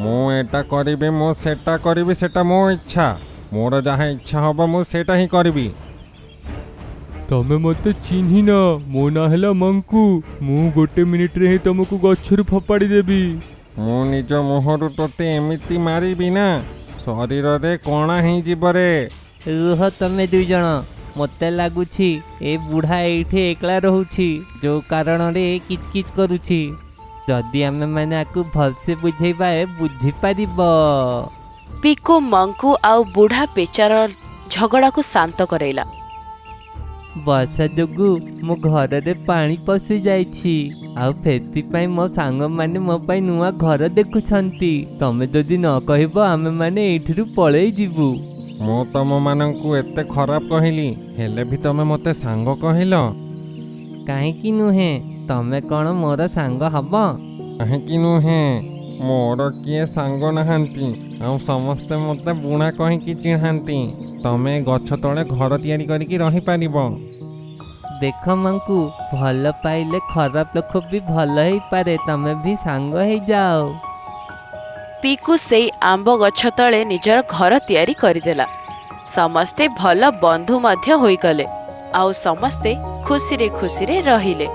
ମୁଁ ଏଟା କରିବି, ମୁଁ ସେଟା କରିବି, ସେଟା ମୋ ଇଚ୍ଛା। ମୋର ଯାହା ଇଚ୍ଛା ହବ ମୁଁ ସେଟା ହିଁ କରିବି। ତମେ ମତେ ଚିହ୍ନିନ, ମୋ ନାଁ ହେଲା ମଙ୍କୁ। ମୁଁ 1 ମିନିଟ୍ରେ ହିଁ ତମକୁ ଗଛରୁ ଫୋପାଡ଼ି ଦେବି। ମୁଁ ନିଜ ମୁହଁରୁ ତୋତେ ଏମିତି ମାରିବି ନା, ଶରୀରରେ କଣା ହେଇଯିବ ରେ। ରୁହ ତମେ 2 ଜଣ। ମୋତେ ଲାଗୁଛି ଏ ବୁଢ଼ା ଏଇଠି ଏକଲା ରହୁଛି, ଯେଉଁ କାରଣରେ କିଚ୍ କିଚ୍ କରୁଛି। ଯଦି ଆମେମାନେ ଆକୁ ଭଲସେ ବୁଝେଇବା ବୁଝିପାରିବ। ପିକୁ ମଙ୍କୁ ଆଉ ବୁଢ଼ା ପେଚାର ଝଗଡ଼ାକୁ ଶାନ୍ତ କରାଇଲା। ବର୍ଷା ଯୋଗୁଁ ମୋ ଘରରେ ପାଣି ପଶି ଯାଇଛି, ଆଉ ସେଥିପାଇଁ ମୋ ସାଙ୍ଗମାନେ ମୋ ପାଇଁ ନୂଆ ଘର ଦେଖୁଛନ୍ତି। ତମେ ଯଦି ନ କହିବ ଆମେମାନେ ଏଇଠିରୁ ପଳେଇ ଯିବୁ। ମୁଁ ତମମାନଙ୍କୁ ଏତେ ଖରାପ କହିଲି, ହେଲେ ବି ତମେ ମୋତେ ସାଙ୍ଗ କହିଲ। କାହିଁକି ନୁହେଁ? ତମେ କ'ଣ ମୋର ସାଙ୍ଗ ହବ? କାହିଁକି ନୁହେଁ? ମୋର କିଏ ସାଙ୍ଗ ନାହାନ୍ତି, ଆଉ ସମସ୍ତେ ମୋତେ ବୁଣା କହିକି ଚିହ୍ନାନ୍ତି। ତମେ ଗଛ ତଳେ ଘର ତିଆରି କରିକି ରହିପାରିବ। ଦେଖ ମଙ୍କୁ, ଭଲ ପାଇଲେ ଖରାପ ଲୋକ ବି ଭଲ ହେଇପାରେ। ତମେ ବି ସାଙ୍ଗ ହେଇଯାଅ। ପିକୁ ସେଇ ଆମ୍ବ ଗଛ ତଳେ ନିଜର ଘର ତିଆରି କରିଦେଲା। ସମସ୍ତେ ଭଲ ବନ୍ଧୁ ମଧ୍ୟ ହୋଇଗଲେ, ଆଉ ସମସ୍ତେ ଖୁସିରେ ଖୁସିରେ ରହିଲେ।